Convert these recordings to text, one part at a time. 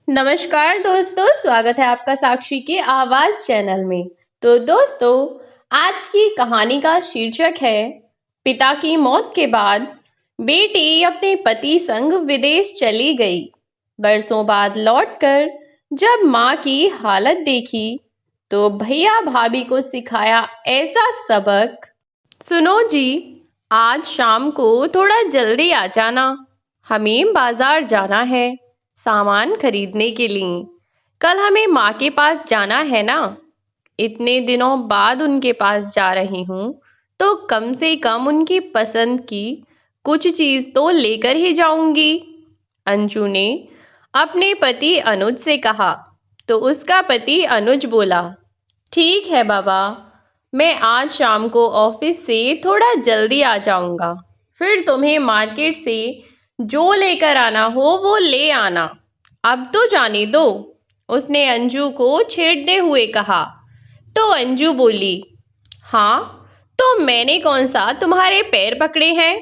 नमस्कार दोस्तों, स्वागत है आपका साक्षी की आवाज चैनल में। तो दोस्तों, आज की कहानी का शीर्षक है पिता की मौत के बाद बेटी अपने पति संग विदेश चली गई। बरसों बाद लौटकर जब माँ की हालत देखी तो भैया भाभी को सिखाया ऐसा सबक। सुनो जी, आज शाम को थोड़ा जल्दी आ जाना, हमें बाजार जाना है सामान खरीदने के लिए। कल हमें माँ के पास जाना है ना। इतने दिनों बाद उनके पास जा रही हूँ तो कम से कम उनकी पसंद की कुछ चीज तो लेकर ही जाऊंगी। अंजू ने अपने पति अनुज से कहा तो उसका पति अनुज बोला, ठीक है बाबा, मैं आज शाम को ऑफिस से थोड़ा जल्दी आ जाऊंगा। फिर तुम्हें मार्केट से जो लेकर आना हो वो ले आना। अब तो जाने दो, उसने अंजू को छेड़ते हुए कहा। तो अंजू बोली, हाँ, तो मैंने कौन सा तुम्हारे पैर पकड़े हैं।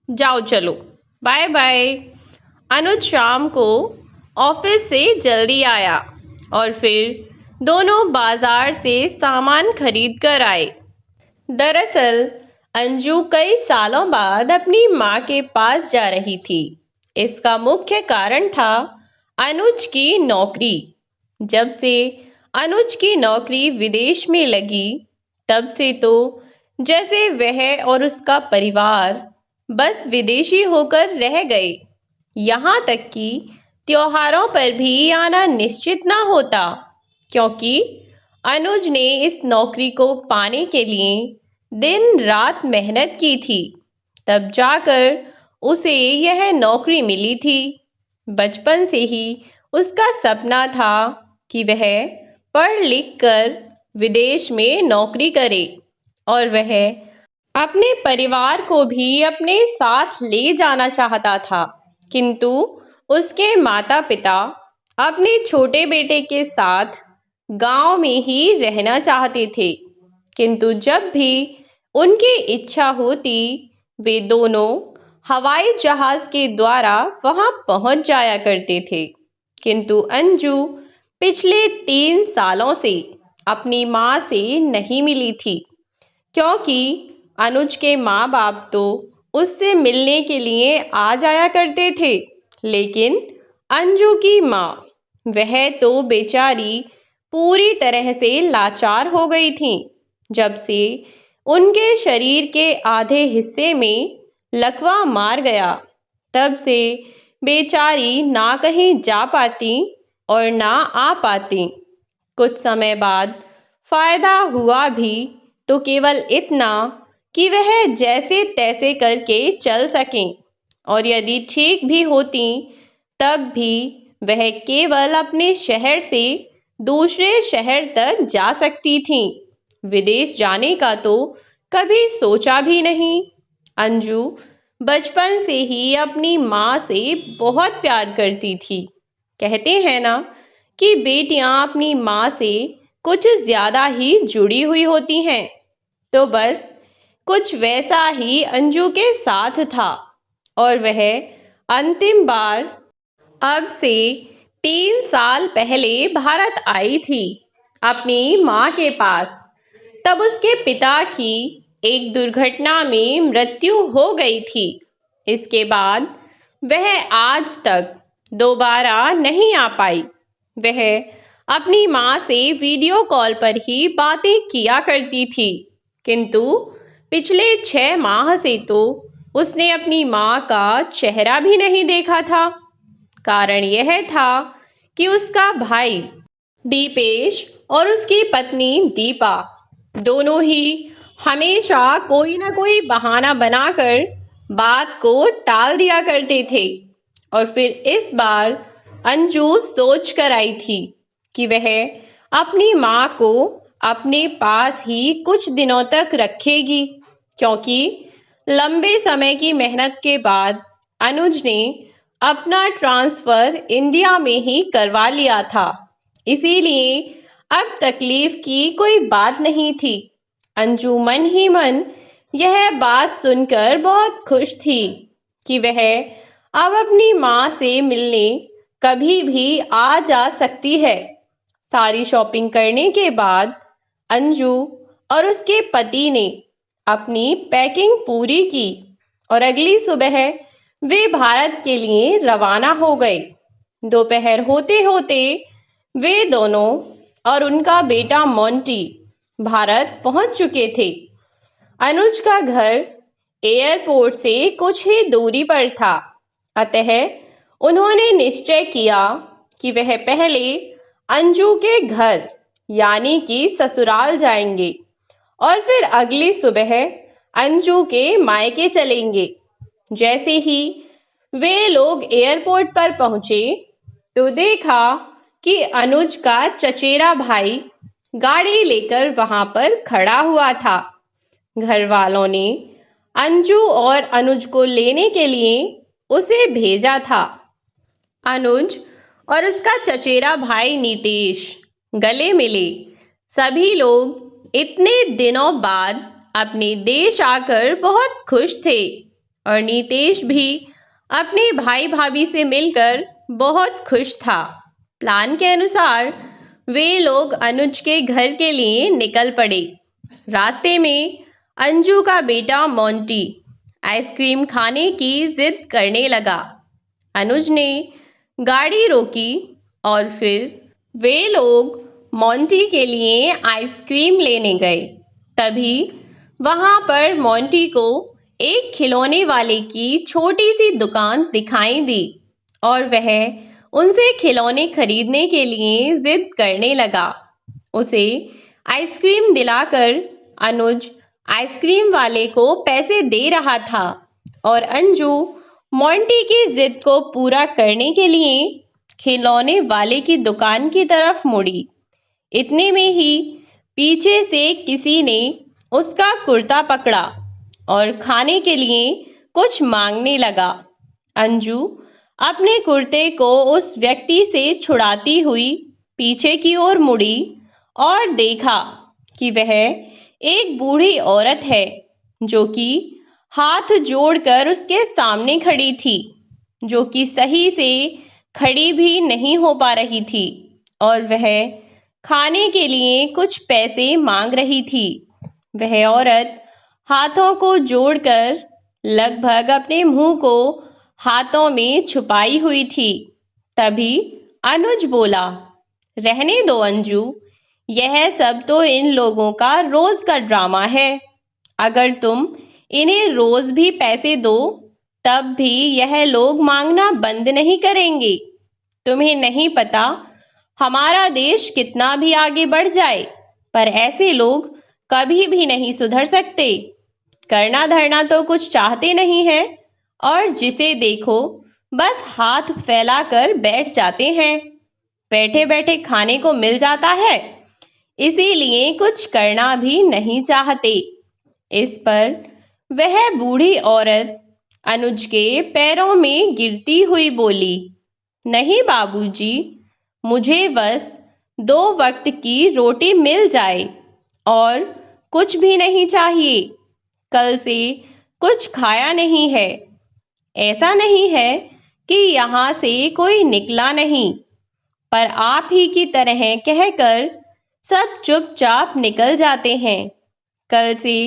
जाओ चलो, बाय बाय। अनुज शाम को ऑफिस से जल्दी आया और फिर दोनों बाजार से सामान खरीद कर आए। दरअसल अंजू कई सालों बाद अपनी माँ के पास जा रही थी। इसका मुख्य कारण था अनुज की नौकरी। जब से अनुज की नौकरी विदेश में लगी, तब से तो जैसे वह और उसका परिवार बस विदेशी होकर रह गए। यहाँ तक कि त्योहारों पर भी आना निश्चित ना होता, क्योंकि अनुज ने इस नौकरी को पाने के लिए दिन रात मेहनत की थी। तब जाकर उसे यह नौकरी मिली थी। बचपन से ही उसका सपना था कि वह पढ़ लिख कर विदेश में नौकरी करे और वह अपने परिवार को भी अपने साथ ले जाना चाहता था। किंतु उसके माता पिता अपने छोटे बेटे के साथ गांव में ही रहना चाहते थे। किंतु जब भी उनकी इच्छा होती, वे दोनों हवाई जहाज के द्वारा वहां पहुंच जाया करते थे। किंतु अंजू पिछले 3 सालों से अपनी माँ से नहीं मिली थी, क्योंकि अनुज के माँ बाप तो उससे मिलने के लिए आ जाया करते थे, लेकिन अंजू की माँ, वह तो बेचारी पूरी तरह से लाचार हो गई थी। जब से उनके शरीर के आधे हिस्से में लकवा मार गया, तब से बेचारी ना कहीं जा पाती और ना आ पाती। कुछ समय बाद फायदा हुआ भी तो केवल इतना कि वह जैसे तैसे करके चल सकें, और यदि ठीक भी होती तब भी वह केवल अपने शहर से दूसरे शहर तक जा सकती थीं। विदेश जाने का तो कभी सोचा भी नहीं। अंजू बचपन से ही अपनी माँ से बहुत प्यार करती थी। कहते हैं ना कि बेटियां अपनी माँ से कुछ ज्यादा ही जुड़ी हुई होती हैं। तो बस कुछ वैसा ही अंजू के साथ था, और वह अंतिम बार अब से 3 साल पहले भारत आई थी अपनी माँ के पास। तब उसके पिता की एक दुर्घटना में मृत्यु हो गई थी। इसके बाद वह आज तक दोबारा नहीं आ पाई। वह अपनी माँ से वीडियो कॉल पर ही बातें किया करती थी, किंतु पिछले 6 माह से तो उसने अपनी माँ का चेहरा भी नहीं देखा था। कारण यह था कि उसका भाई दीपेश और उसकी पत्नी दीपा दोनों ही हमेशा कोई ना कोई बहाना बनाकर बात को टाल दिया करते थे। और फिर इस बार अंजू सोच कर आई थी कि वह अपनी माँ को अपने पास ही कुछ दिनों तक रखेगी, क्योंकि लंबे समय की मेहनत के बाद अनुज ने अपना ट्रांसफर इंडिया में ही करवा लिया था। इसीलिए अब तकलीफ की कोई बात नहीं थी। अंजू मन ही मन यह बात सुनकर बहुत खुश थी कि वह अब अपनी माँ से मिलने कभी भी आ जा सकती है। सारी शॉपिंग करने के बाद अंजू और उसके पति ने अपनी पैकिंग पूरी की और अगली सुबह वे भारत के लिए रवाना हो गए। दोपहर होते होते वे दोनों और उनका बेटा मोंटी भारत पहुंच चुके थे। अनुज का घर एयरपोर्ट से कुछ ही दूरी पर था, अतः उन्होंने निश्चय किया कि वह पहले अंजू के घर यानी कि ससुराल जाएंगे और फिर अगली सुबह अंजू के मायके चलेंगे। जैसे ही वे लोग एयरपोर्ट पर पहुंचे तो देखा कि अनुज का चचेरा भाई गाड़ी लेकर वहां पर खड़ा हुआ था। घर वालों ने अंजू और अनुज को लेने के लिए उसे भेजा था। अनुज और उसका चचेरा भाई नीतेश गले मिले। सभी लोग इतने दिनों बाद अपने देश आकर बहुत खुश थे और नीतेश भी अपने भाई भाभी से मिलकर बहुत खुश था। प्लान के अनुसार वे लोग अनुज के घर के लिए निकल पड़े। रास्ते में अंजू का बेटा मोंटी आइसक्रीम खाने की जिद करने लगा। अनुज ने गाड़ी रोकी और फिर वे लोग मोंटी के लिए आइसक्रीम लेने गए। तभी वहां पर मोंटी को एक खिलौने वाले की छोटी सी दुकान दिखाई दी और वह उनसे खिलौने खरीदने के लिए जिद करने लगा। उसे आइसक्रीम दिलाकर अनुज आइसक्रीम वाले को पैसे दे रहा था और अंजू मोंटी की जिद को पूरा करने के लिए खिलौने वाले की दुकान की तरफ मुड़ी। इतने में ही पीछे से किसी ने उसका कुर्ता पकड़ा और खाने के लिए कुछ मांगने लगा। अंजू अपने कुर्ते को उस व्यक्ति से छुड़ाती हुई पीछे की ओर मुड़ी और देखा कि वह एक बूढ़ी औरत है जो कि हाथ जोड़कर उसके सामने खड़ी थी, जो कि सही से खड़ी भी नहीं हो पा रही थी और वह खाने के लिए कुछ पैसे मांग रही थी। वह औरत हाथों को जोड़कर लगभग अपने मुंह को हाथों में छुपाई हुई थी। तभी अनुज बोला, रहने दो अंजू, यह सब तो इन लोगों का रोज का ड्रामा है। अगर तुम इन्हें रोज भी पैसे दो तब भी यह लोग मांगना बंद नहीं करेंगे। तुम्हें नहीं पता हमारा देश कितना भी आगे बढ़ जाए पर ऐसे लोग कभी भी नहीं सुधर सकते। करना धरना तो कुछ चाहते नहीं है और जिसे देखो बस हाथ फैलाकर बैठ जाते हैं। बैठे बैठे खाने को मिल जाता है, इसीलिए कुछ करना भी नहीं चाहते। इस पर वह बूढ़ी औरत अनुज के पैरों में गिरती हुई बोली, नहीं बाबूजी, मुझे बस 2 वक्त की रोटी मिल जाए और कुछ भी नहीं चाहिए। कल से कुछ खाया नहीं है। ऐसा नहीं है कि यहाँ से कोई निकला नहीं, पर आप ही की तरह कहकर सब चुपचाप निकल जाते हैं। कल से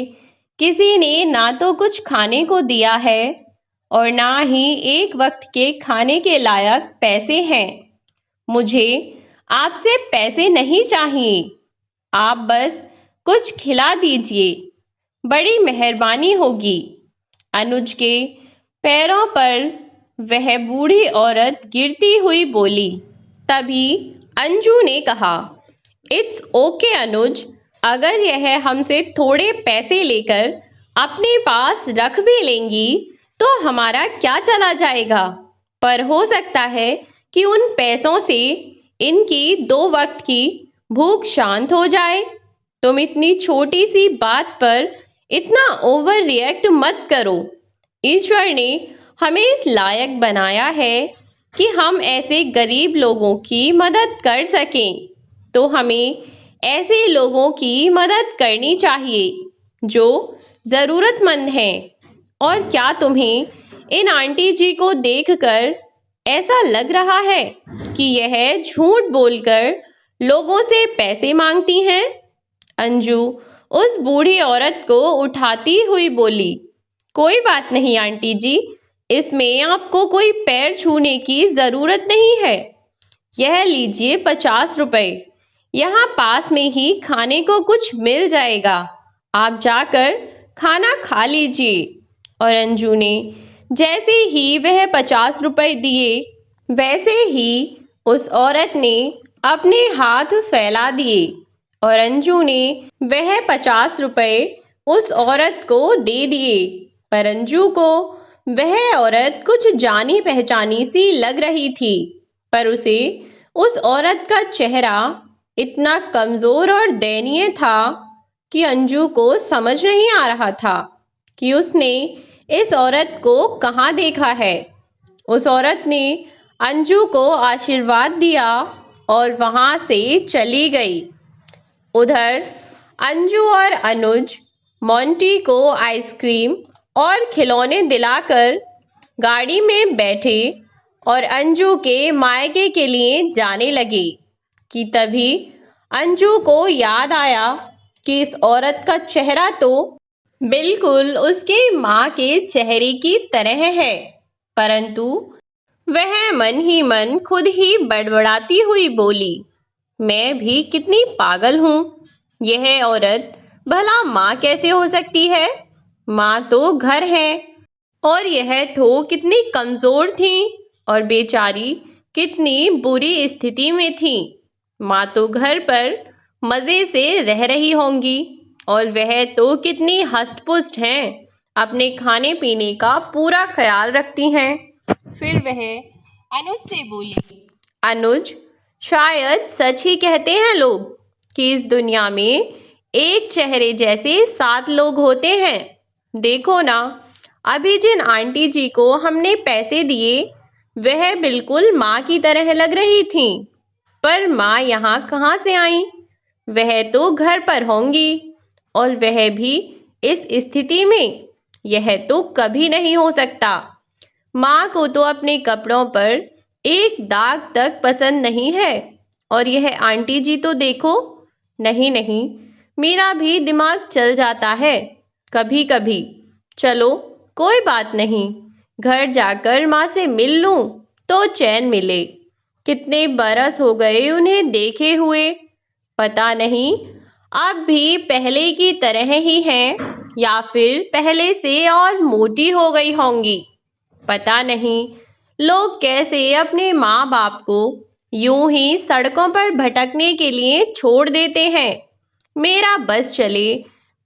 किसी ने ना तो कुछ खाने को दिया है और ना ही एक वक्त के खाने के लायक पैसे हैं। मुझे आपसे पैसे नहीं चाहिए, आप बस कुछ खिला दीजिए, बड़ी मेहरबानी होगी। अनुज के पैरों पर वह बूढ़ी औरत गिरती हुई बोली। तभी अंजू ने कहा, इट्स ओके अनुज, अगर यह हमसे थोड़े पैसे लेकर अपने पास रख भी लेंगी तो हमारा क्या चला जाएगा, पर हो सकता है कि उन पैसों से इनकी 2 वक्त की भूख शांत हो जाए। तुम इतनी छोटी सी बात पर इतना ओवर रिएक्ट मत करो। ईश्वर ने हमें इस लायक बनाया है कि हम ऐसे गरीब लोगों की मदद कर सकें, तो हमें ऐसे लोगों की मदद करनी चाहिए जो ज़रूरतमंद हैं। और क्या तुम्हें इन आंटी जी को देखकर ऐसा लग रहा है कि यह झूठ बोलकर लोगों से पैसे मांगती हैं। अंजू उस बूढ़ी औरत को उठाती हुई बोली, कोई बात नहीं आंटी जी, इसमें आपको कोई पैर छूने की जरूरत नहीं है। यह लीजिए 50 रुपए, यहाँ पास में ही खाने को कुछ मिल जाएगा, आप जाकर खाना खा लीजिए। और अंजू ने जैसे ही वह 50 रुपए दिए, वैसे ही उस औरत ने अपने हाथ फैला दिए और अंजू ने वह 50 रुपए उस औरत को दे दिए। पर अंजू को वह औरत कुछ जानी पहचानी सी लग रही थी, पर उसे उस औरत का चेहरा इतना कमजोर और दयनीय था कि अंजू को समझ नहीं आ रहा था कि उसने इस औरत को कहाँ देखा है। उस औरत ने अंजू को आशीर्वाद दिया और वहां से चली गई। उधर अंजू और अनुज मोंटी को आइसक्रीम और खिलौने दिलाकर गाड़ी में बैठे और अंजू के मायके के लिए जाने लगे कि तभी अंजू को याद आया कि इस औरत का चेहरा तो बिल्कुल उसके माँ के चेहरे की तरह है। परंतु वह मन ही मन खुद ही बड़बड़ाती हुई बोली, मैं भी कितनी पागल हूँ, यह औरत भला माँ कैसे हो सकती है? माँ तो घर है और यह तो कितनी कमजोर थी और बेचारी कितनी बुरी स्थिति में थी। माँ तो घर पर मजे से रह रही होंगी और वह तो कितनी हष्ट-पुष्ट हैं, अपने खाने पीने का पूरा ख्याल रखती हैं। फिर वह अनुज से बोली, अनुज, शायद सच ही कहते हैं लोग कि इस दुनिया में एक चेहरे जैसे 7 लोग होते हैं। देखो ना, अभी जिन आंटी जी को हमने पैसे दिए वह बिल्कुल माँ की तरह लग रही थी, पर माँ यहाँ कहाँ से आई? वह तो घर पर होंगी और वह भी इस स्थिति में। यह तो कभी नहीं हो सकता। माँ को तो अपने कपड़ों पर एक दाग तक पसंद नहीं है और यह आंटी जी तो देखो। नहीं नहीं, मेरा भी दिमाग चल जाता है कभी कभी। चलो कोई बात नहीं, घर जाकर माँ से मिल लूं तो चैन मिले। कितने बरस हो गए उन्हें देखे हुए, पता नहीं अब भी पहले की तरह ही हैं या फिर पहले से और मोटी हो गई होंगी। पता नहीं लोग कैसे अपने माँ बाप को यूं ही सड़कों पर भटकने के लिए छोड़ देते हैं। मेरा बस चले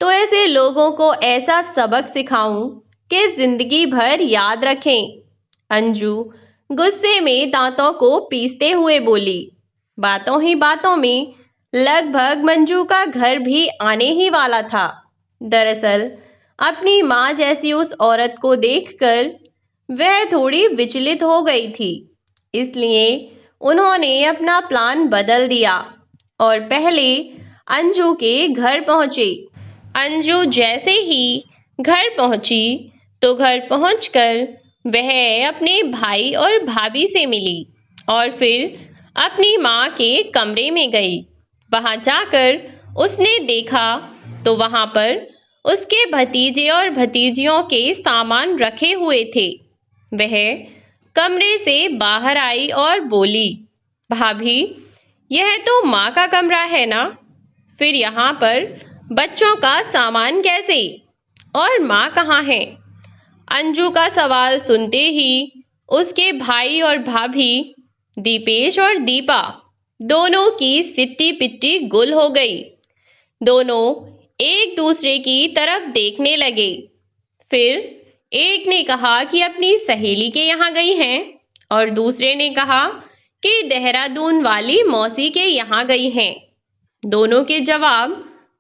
तो ऐसे लोगों को ऐसा सबक सिखाऊं कि जिंदगी भर याद रखें। अंजू गुस्से में दांतों को पीसते हुए बोली। बातों ही बातों में लगभग मंजू का घर भी आने ही वाला था। दरअसल अपनी माँ जैसी उस औरत को देखकर वह थोड़ी विचलित हो गई थी, इसलिए उन्होंने अपना प्लान बदल दिया और पहले अंजू के घर पहुंचे। अंजू जैसे ही घर पहुंची तो घर पहुंचकर वह अपने भाई और भाभी से मिली और फिर अपनी माँ के कमरे में गई। वहां जाकर उसने देखा तो वहां पर उसके भतीजे और भतीजियों के सामान रखे हुए थे। वह कमरे से बाहर आई और बोली, भाभी, यह तो माँ का कमरा है ना? फिर यहाँ पर बच्चों का सामान कैसे और माँ कहाँ है? अंजू का सवाल सुनते ही उसके भाई और भाभी दीपेश और दीपा दोनों की सिट्टी पिट्टी गुल हो गई। दोनों एक दूसरे की तरफ देखने लगे। फिर एक ने कहा कि अपनी सहेली के यहाँ गई हैं और दूसरे ने कहा कि देहरादून वाली मौसी के यहाँ गई हैं। दोनों के जवाब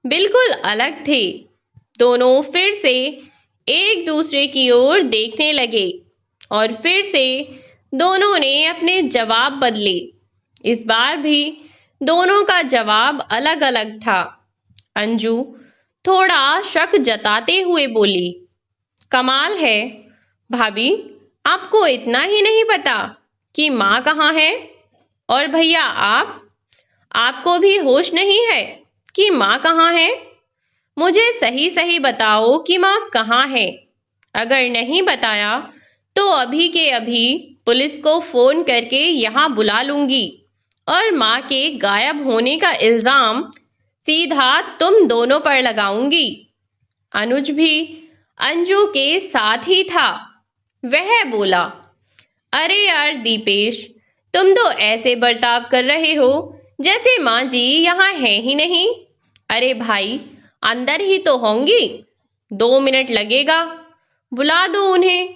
बिल्कुल अलग थे। दोनों फिर से एक दूसरे की ओर देखने लगे और फिर से दोनों ने अपने जवाब बदले। इस बार भी दोनों का जवाब अलग अलग था। अंजू थोड़ा शक जताते हुए बोली, कमाल है भाभी, आपको इतना ही नहीं पता कि माँ कहाँ है? और भैया आपको भी होश नहीं है कि माँ कहाँ है? मुझे सही सही बताओ कि माँ कहाँ है। अगर नहीं बताया तो अभी के अभी पुलिस को फोन करके यहाँ बुला लूंगी और माँ के गायब होने का इल्जाम सीधा तुम दोनों पर लगाऊंगी। अनुज भी अंजू के साथ ही था। वह बोला, अरे यार दीपेश, तुम तो ऐसे बर्ताव कर रहे हो जैसे माँ जी यहाँ है ही नहीं। अरे भाई, अंदर ही तो होंगी, 2 मिनट लगेगा, बुला दो उन्हें।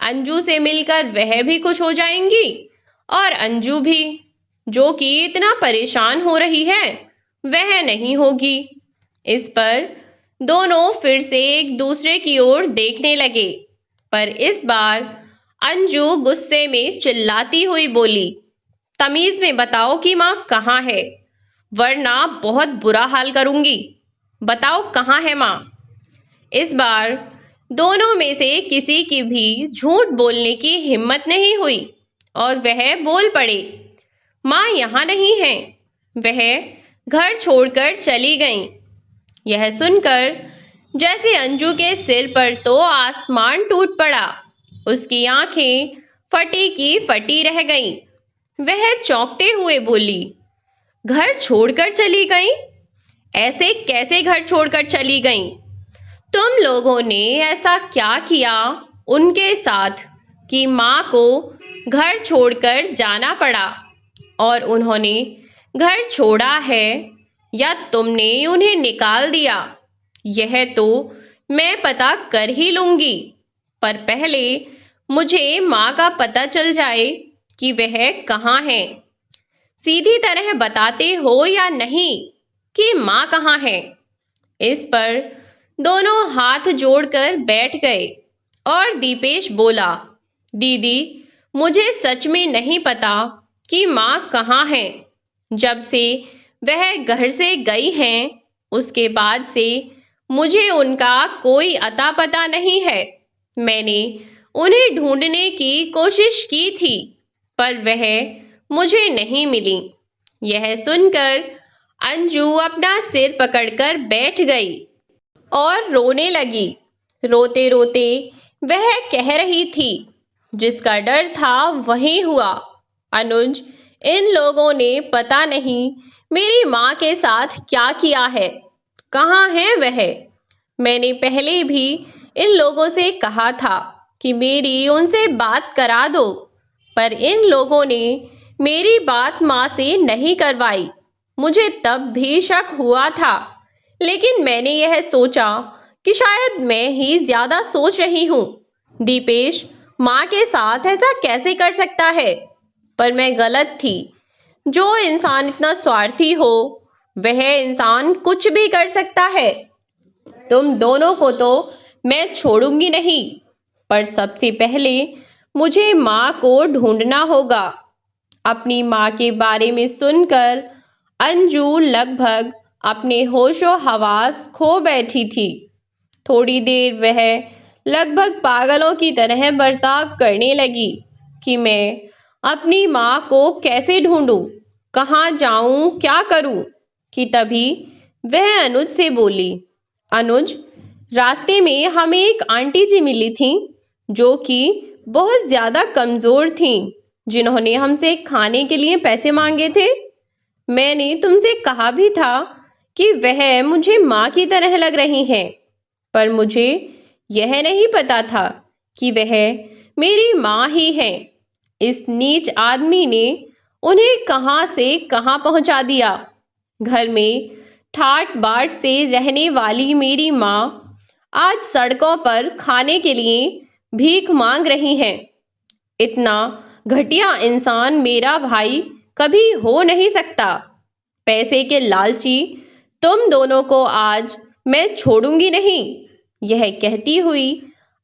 अंजू से मिलकर वह भी खुश हो जाएंगी और अंजू भी, जो कि इतना परेशान हो रही है, वह नहीं होगी। इस पर दोनों फिर से एक दूसरे की ओर देखने लगे, पर इस बार अंजू गुस्से में चिल्लाती हुई बोली, तमीज में बताओ कि माँ कहाँ है, वरना बहुत बुरा हाल करूंगी। बताओ कहाँ है माँ। इस बार दोनों में से किसी की भी झूठ बोलने की हिम्मत नहीं हुई और वह बोल पड़े, माँ यहाँ नहीं है, वह घर छोड़कर चली गईं। यह सुनकर जैसे अंजू के सिर पर तो आसमान टूट पड़ा। उसकी आंखें फटी की फटी रह गईं। वह चौंकते हुए बोली, घर छोड़कर चली गईं? ऐसे कैसे घर छोड़कर चली गईं? तुम लोगों ने ऐसा क्या किया उनके साथ कि माँ को घर छोड़कर जाना पड़ा? और उन्होंने घर छोड़ा है या तुमने उन्हें निकाल दिया, यह तो मैं पता कर ही लूंगी। पर पहले मुझे माँ का पता चल जाए कि वह कहाँ है। सीधी तरह बताते हो या नहीं कि माँ कहाँ है? इस पर दोनों हाथ जोड़कर बैठ गए और दीपेश बोला, दीदी, मुझे सच में नहीं पता कि माँ कहाँ है। जब से वह घर से गई हैं, उसके बाद से मुझे उनका कोई अता पता नहीं है। मैंने उन्हें ढूंढने की कोशिश की थी, पर वह मुझे नहीं मिली। यह सुनकर अंजू अपना सिर पकड़कर बैठ गई और रोने लगी। रोते रोते वह कह रही थी, जिसका डर था वही हुआ। अनुज, इन लोगों ने पता नहीं मेरी माँ के साथ क्या किया है। कहाँ है वह? मैंने पहले भी इन लोगों से कहा था कि मेरी उनसे बात करा दो, पर इन लोगों ने मेरी बात माँ से नहीं करवाई। मुझे तब भी शक हुआ था, लेकिन मैंने यह सोचा कि शायद मैं ही ज्यादा सोच रही हूँ। दीपेश माँ के साथ ऐसा कैसे कर सकता है? पर मैं गलत थी। जो इंसान इतना स्वार्थी हो, वह इंसान कुछ भी कर सकता है। तुम दोनों को तो मैं छोड़ूंगी नहीं, पर सबसे पहले मुझे माँ को ढूंढना होगा। अपनी माँ के बारे में सुनकर अंजू लगभग अपने होशो हवास खो बैठी थी। थोड़ी देर वह लगभग पागलों की तरह बर्ताव करने लगी कि मैं अपनी माँ को कैसे ढूंढूं, कहाँ जाऊं, क्या करूं, कि तभी वह अनुज से बोली, अनुज, रास्ते में हमें एक आंटी जी मिली थी जो कि बहुत ज्यादा कमजोर थी, जिन्होंने हमसे खाने के लिए पैसे मांगे थे। मैंने तुमसे कहा भी था कि वह मुझे माँ की तरह लग रही हैं, पर मुझे यह नहीं पता था कि वह मेरी माँ ही है। इस नीच आदमी ने उन्हें कहाँ से कहाँ पहुंचा दिया। घर में ठाट बाट से रहने वाली मेरी माँ आज सड़कों पर खाने के लिए भीख मांग रही हैं। इतना घटिया इंसान मेरा भाई कभी हो नहीं सकता। पैसे के लालची तुम दोनों को आज मैं छोड़ूंगी नहीं। यह कहती हुई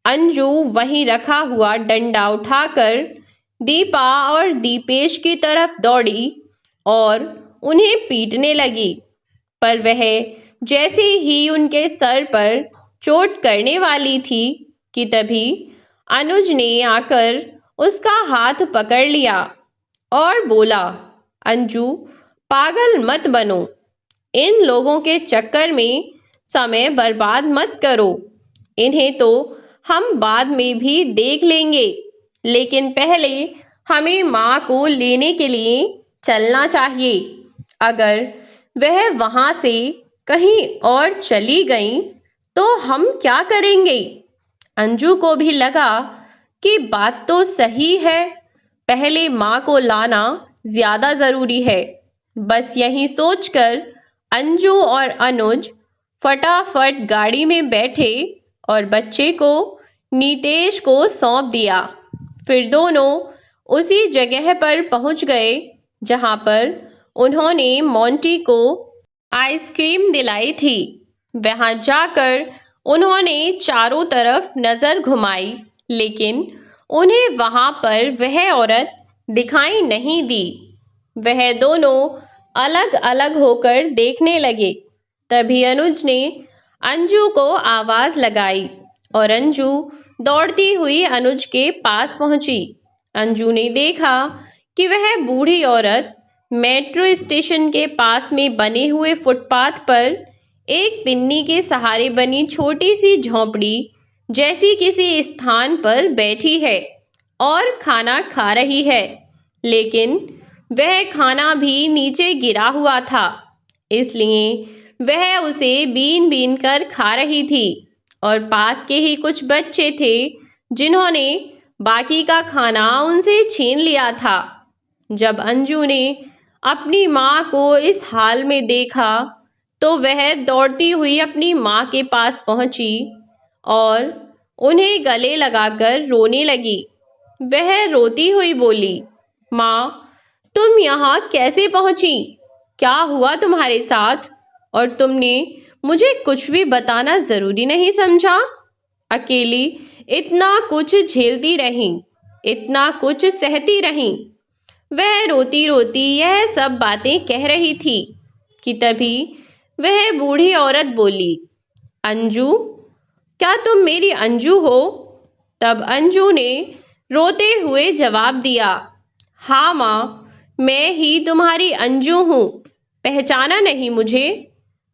अंजू वहीं रखा हुआ डंडा उठाकर दीपा और दीपेश की तरफ दौड़ी और उन्हें पीटने लगी। पर वह जैसे ही उनके सर पर चोट करने वाली थी कि तभी अनुज ने आकर उसका हाथ पकड़ लिया और बोला, अंजू, पागल मत बनो। इन लोगों के चक्कर में समय बर्बाद मत करो। इन्हें तो हम बाद में भी देख लेंगे, लेकिन पहले हमें माँ को लेने के लिए चलना चाहिए। अगर वह वहां से कहीं और चली गई तो हम क्या करेंगे? अंजू को भी लगा कि बात तो सही है, पहले माँ को लाना ज्यादा जरूरी है। बस यही सोचकर अंजू और अनुज फटाफट गाड़ी में बैठे और बच्चे को नीतेश को सौंप दिया। फिर दोनों उसी जगह पर पहुंच गए जहां पर उन्होंने मोंटी को आइसक्रीम दिलाई थी। वहां जाकर उन्होंने चारों तरफ नजर घुमाई, लेकिन उन्हें वहां पर वह औरत दिखाई नहीं दी। वह दोनों अलग अलग होकर देखने लगे। तभी अनुज ने अंजू को आवाज लगाई और अंजू दौड़ती हुई अनुज के पास पहुंची। अंजू ने देखा कि वह बूढ़ी औरत मेट्रो स्टेशन के पास में बने हुए फुटपाथ पर एक पिन्नी के सहारे बनी छोटी सी झोंपड़ी जैसी किसी स्थान पर बैठी है और खाना खा रही है, लेकिन वह खाना भी नीचे गिरा हुआ था, इसलिए वह उसे बीन बीन कर खा रही थी। और पास के ही कुछ बच्चे थे जिन्होंने बाकी का खाना उनसे छीन लिया था। जब अंजू ने अपनी माँ को इस हाल में देखा तो वह दौड़ती हुई अपनी माँ के पास पहुंची और उन्हें गले लगाकर रोने लगी। वह रोती हुई बोली, माँ, तुम यहाँ कैसे पहुंची? क्या हुआ तुम्हारे साथ? और तुमने मुझे कुछ भी बताना जरूरी नहीं समझा? अकेली इतना कुछ झेलती रही, इतना कुछ सहती रही। वह रोती रोती यह सब बातें कह रही थी कि तभी वह बूढ़ी औरत बोली, अंजू, क्या तुम मेरी अंजू हो? तब अंजू ने रोते हुए जवाब दिया, हाँ माँ, मैं ही तुम्हारी अंजू हूँ, पहचाना नहीं मुझे?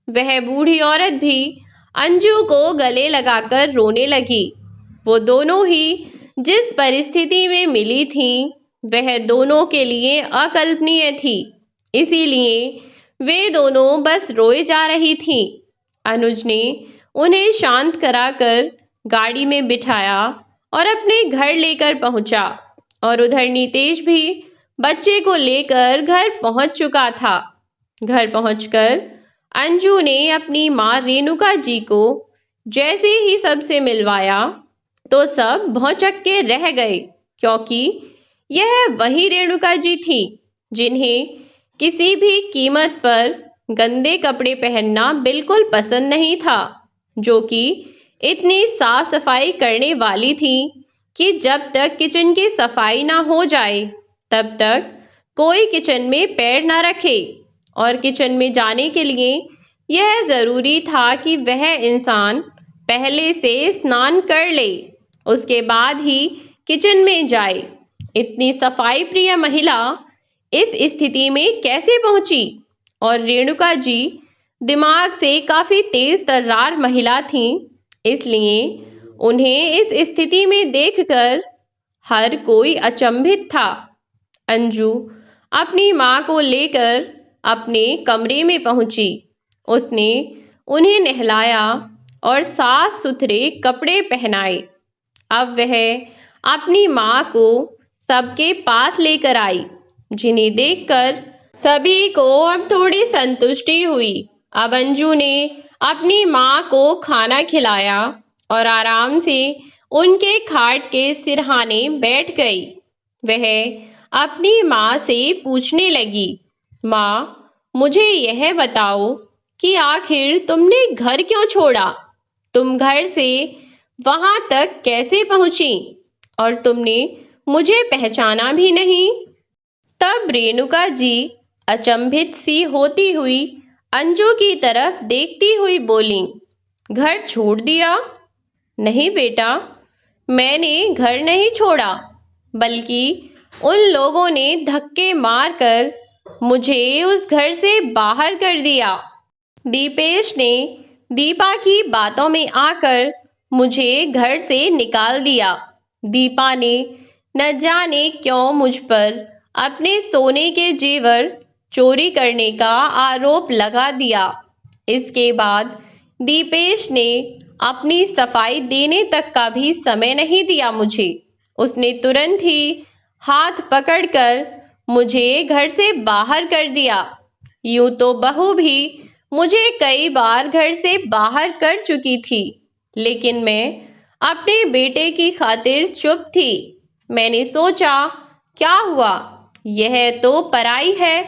वह बूढ़ी औरत भी अंजू को गले लगाकर रोने लगी। वो दोनों ही जिस परिस्थिति में मिली थी वह दोनों के लिए अकल्पनीय थी, इसीलिए वे दोनों बस रोए जा रही थी। अनुज ने उन्हें शांत कराकर गाड़ी में बिठाया और अपने घर लेकर पहुंचा और उधर नीतेश भी बच्चे को लेकर घर पहुंच चुका था। घर पहुंचकर अंजू ने अपनी माँ रेणुका जी को जैसे ही सबसे मिलवाया तो सब भौंचक्के रह गए, क्योंकि यह वही रेणुका जी थी जिन्हें किसी भी कीमत पर गंदे कपड़े पहनना बिल्कुल पसंद नहीं था, जो कि इतनी साफ सफाई करने वाली थी कि जब तक किचन की सफाई ना हो जाए तब तक कोई किचन में पैर ना रखे। और किचन में जाने के लिए यह जरूरी था कि वह इंसान पहले से स्नान कर ले, उसके बाद ही किचन में जाए। इतनी सफाई प्रिय महिला इस स्थिति में कैसे पहुंची? और रेणुका जी दिमाग से काफी तेज तर्रार महिला थी, इसलिए उन्हें इस स्थिति में देखकर हर कोई अचंभित था। अंजू अपनी माँ को लेकर अपने कमरे में पहुंची। उसने उन्हें नहलाया और साफ सुथरे कपड़े पहनाए। अब वह अपनी माँ को सबके पास लेकर आई, जिन्हें देखकर सभी को अब थोड़ी संतुष्टि हुई। अब अंजू ने अपनी माँ को खाना खिलाया और आराम से उनके खाट के सिरहाने बैठ गई। वह अपनी माँ से पूछने लगी, माँ, मुझे यह बताओ कि आखिर तुमने घर क्यों छोड़ा? तुम घर से वहां तक कैसे पहुंची? और तुमने मुझे पहचाना भी नहीं? तब रेणुका जी अचंभित सी होती हुई अंजू की तरफ देखती हुई बोली, घर छोड़ दिया? नहीं बेटा, मैंने घर नहीं छोड़ा, बल्कि उन लोगों ने धक्के मारकर मुझे उस घर से बाहर कर दिया। दीपेश ने दीपा की बातों में आकर मुझे घर से निकाल दिया। दीपा ने न जाने क्यों मुझ पर अपने सोने के जेवर चोरी करने का आरोप लगा दिया। इसके बाद दीपेश ने अपनी सफाई देने तक का भी समय नहीं दिया मुझे। उसने तुरंत ही हाथ पकड़कर मुझे घर से बाहर कर दिया। यूं तो बहू भी मुझे कई बार घर से बाहर कर चुकी थी, लेकिन मैं अपने बेटे की खातिर चुप थी। मैंने सोचा, क्या हुआ, यह तो पराई है,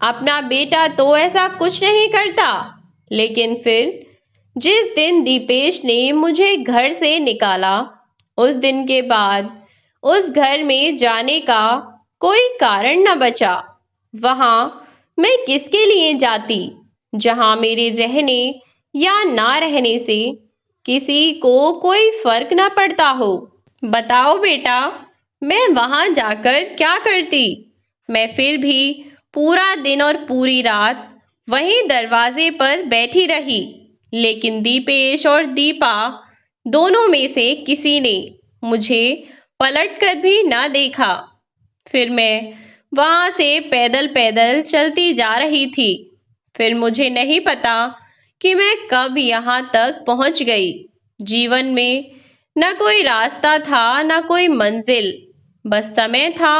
अपना बेटा तो ऐसा कुछ नहीं करता। लेकिन फिर जिस दिन दीपेश ने मुझे घर से निकाला, उस दिन के बाद उस घर में जाने का कोई कारण न बचा। वहां मैं किसके लिए जाती, जहां मेरे रहने या ना रहने से किसी को कोई फर्क ना पड़ता हो। बताओ बेटा, मैं वहां जाकर क्या करती? मैं फिर भी पूरा दिन और पूरी रात वहीं दरवाजे पर बैठी रही, लेकिन दीपेश और दीपा दोनों में से किसी ने मुझे पलटकर भी ना देखा। फिर मैं वहां से पैदल पैदल चलती जा रही थी। फिर मुझे नहीं पता कि मैं कब यहाँ तक पहुंच गई। जीवन में न कोई रास्ता था, न कोई मंजिल, बस समय था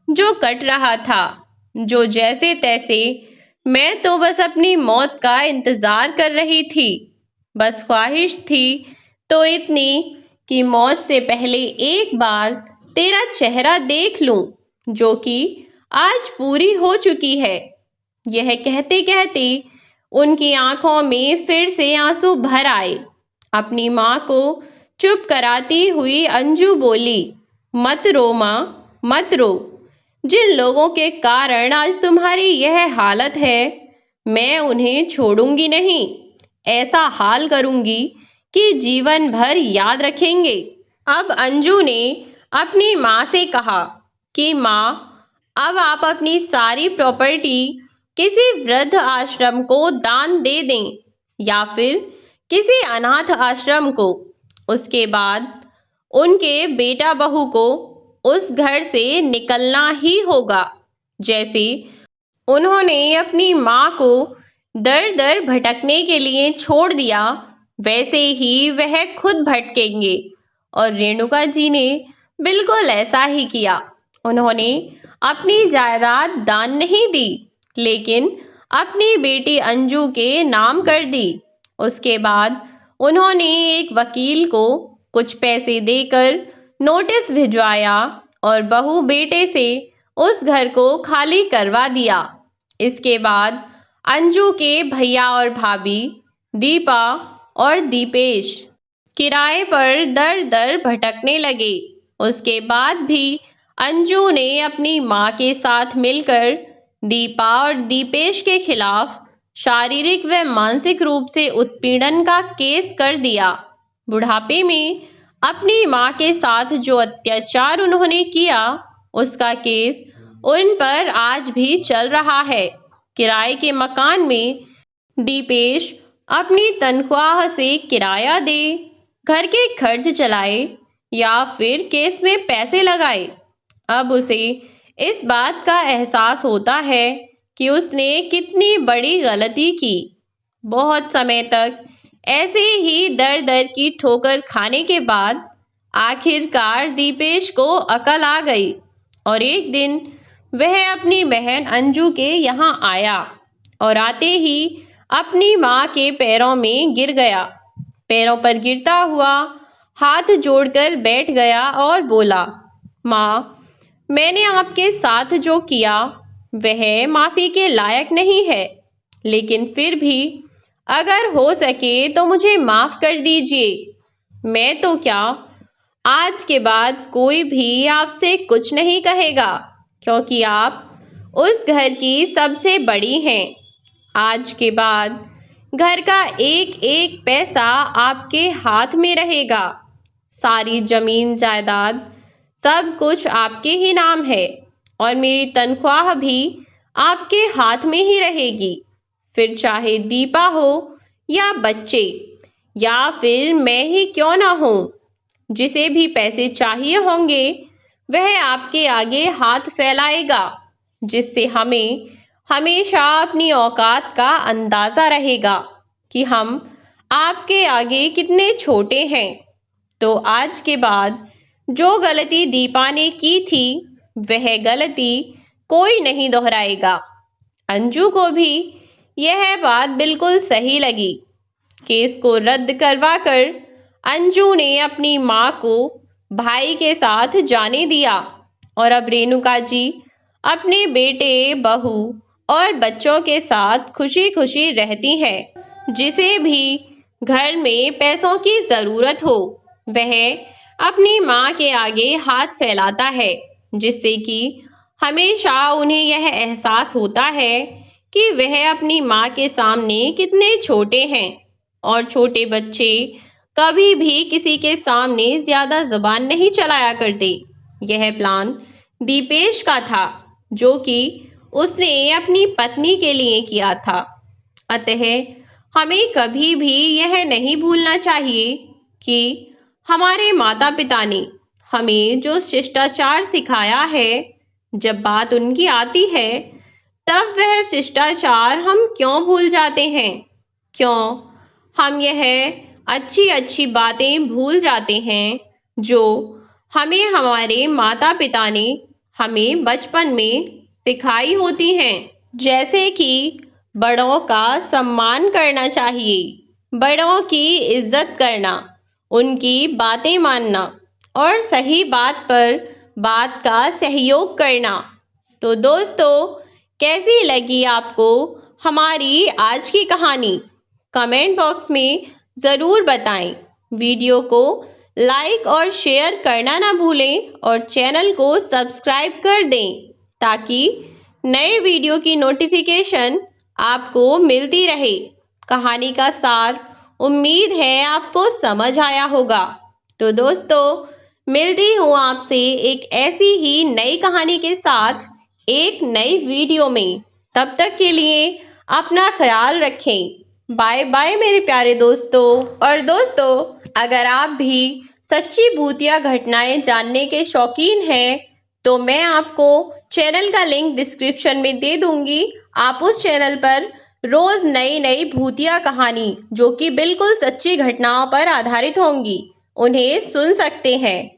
जो कट रहा था, जो जैसे तैसे। मैं तो बस अपनी मौत का इंतजार कर रही थी। बस ख्वाहिश थी तो इतनी कि मौत से पहले एक बार तेरा चेहरा देख लूं, जो कि आज पूरी हो चुकी है। यह कहते कहते उनकी आंखों में फिर से आंसू भर आए। अपनी माँ को चुप कराती हुई अंजू बोली, मत रो माँ, मत रो। जिन लोगों के कारण आज तुम्हारी यह हालत है, मैं उन्हें छोड़ूंगी नहीं। ऐसा हाल करूंगी कि जीवन भर याद रखेंगे। अब अंजू ने अपनी माँ से कहा कि माँ, अब आप अपनी सारी प्रॉपर्टी किसी वृद्ध आश्रम को दान दे दें या फिर किसी अनाथ आश्रम को। उसके बाद उनके बेटा बहू को उस घर से निकलना ही होगा। जैसे उन्होंने अपनी माँ को दर दर भटकने के लिए छोड़ दिया, वैसे ही वह खुद भटकेंगे। और रेणुका जी ने बिल्कुल ऐसा ही किया। उन्होंने अपनी जायदाद दान नहीं दी, लेकिन अपनी बेटी अंजू के नाम कर दी। उसके बाद उन्होंने एक वकील को कुछ पैसे देकर नोटिस भिजवाया और बहू बेटे से उस घर को खाली करवा दिया। इसके बाद अंजू के भैया और भाभी दीपा और दीपेश किराए पर दर दर भटकने लगे। उसके बाद भी अंजू ने अपनी माँ के साथ मिलकर दीपा और दीपेश के खिलाफ शारीरिक व मानसिक रूप से उत्पीड़न का केस कर दिया। बुढ़ापे में अपनी माँ के साथ जो अत्याचार उन्होंने किया, उसका केस उन पर आज भी चल रहा है। किराए के मकान में दीपेश अपनी तनख्वाह से किराया दे, घर के खर्च चलाए या फिर केस में पैसे लगाए। अब उसे इस बात का एहसास होता है कि उसने कितनी बड़ी गलती की। बहुत समय तक ऐसे ही दर दर की ठोकर खाने के बाद आखिरकार दीपेश को अकल आ गई और एक दिन वह अपनी बहन अंजू के यहाँ आया और आते ही अपनी माँ के पैरों में गिर गया। पैरों पर गिरता हुआ हाथ जोड़कर बैठ गया और बोला, माँ, मैंने आपके साथ जो किया वह माफ़ी के लायक नहीं है, लेकिन फिर भी अगर हो सके तो मुझे माफ़ कर दीजिए। मैं तो क्या, आज के बाद कोई भी आपसे कुछ नहीं कहेगा, क्योंकि आप उस घर की सबसे बड़ी हैं। आज के बाद घर का एक एक पैसा आपके हाथ में रहेगा। सारी जमीन जायदाद सब कुछ आपके ही नाम है। और मेरी तनख्वाह भी आपके हाथ में ही रहेगी। फिर चाहे दीपा हो या बच्चे या फिर मैं ही क्यों ना हो, जिसे भी पैसे चाहिए होंगे वह आपके आगे हाथ फैलाएगा, जिससे हमें हमेशा अपनी औकात का अंदाजा रहेगा कि हम आपके आगे कितने छोटे हैं। तो आज के बाद जो गलती दीपा ने की थी वह गलती कोई नहीं दोहराएगा। अंजू को भी यह बात बिल्कुल सही लगी। केस को रद्द करवाकर अंजू ने अपनी माँ को भाई के साथ जाने दिया और अब रेणुका जी अपने बेटे, बहू और बच्चों के साथ खुशी खुशी रहती हैं। जिसे भी घर में पैसों की ज़रूरत हो वह अपनी माँ के आगे हाथ फैलाता है, जिससे कि हमेशा उन्हें यह एहसास होता है कि वह अपनी माँ के सामने कितने छोटे हैं। और छोटे बच्चे कभी भी किसी के सामने ज़्यादा ज़ुबान नहीं चलाया करते। यह प्लान दीपेश का था, जो कि उसने अपनी पत्नी के लिए किया था। अतः हमें कभी भी यह नहीं भूलना चाहिए कि हमारे माता पिता ने हमें जो शिष्टाचार सिखाया है, जब बात उनकी आती है तब वह शिष्टाचार हम क्यों भूल जाते हैं, क्यों हम यह अच्छी अच्छी बातें भूल जाते हैं जो हमें हमारे माता पिता ने हमें बचपन में सिखाई होती हैं। जैसे कि बड़ों का सम्मान करना चाहिए, बड़ों की इज्जत करना, उनकी बातें मानना और सही बात पर बात का सहयोग करना। तो दोस्तों, कैसी लगी आपको हमारी आज की कहानी? कमेंट बॉक्स में ज़रूर बताएं। वीडियो को लाइक और शेयर करना ना भूलें और चैनल को सब्सक्राइब कर दें ताकि नए वीडियो की नोटिफिकेशन आपको मिलती रहे। कहानी का सार उम्मीद है आपको समझ आया होगा। तो दोस्तों, मिलती हूँ आपसे एक ऐसी ही नई कहानी के साथ एक नई वीडियो में। तब तक के लिए अपना ख्याल रखें। बाय बाय मेरे प्यारे दोस्तों। और दोस्तों, अगर आप भी सच्ची भूतिया घटनाएं जानने के शौकीन हैं तो मैं आपको चैनल का लिंक डिस्क्रिप्शन में दे दूंगी। आप उस चैनल पर रोज नई नई भूतिया कहानी जो कि बिल्कुल सच्ची घटनाओं पर आधारित होंगी, उन्हें सुन सकते हैं।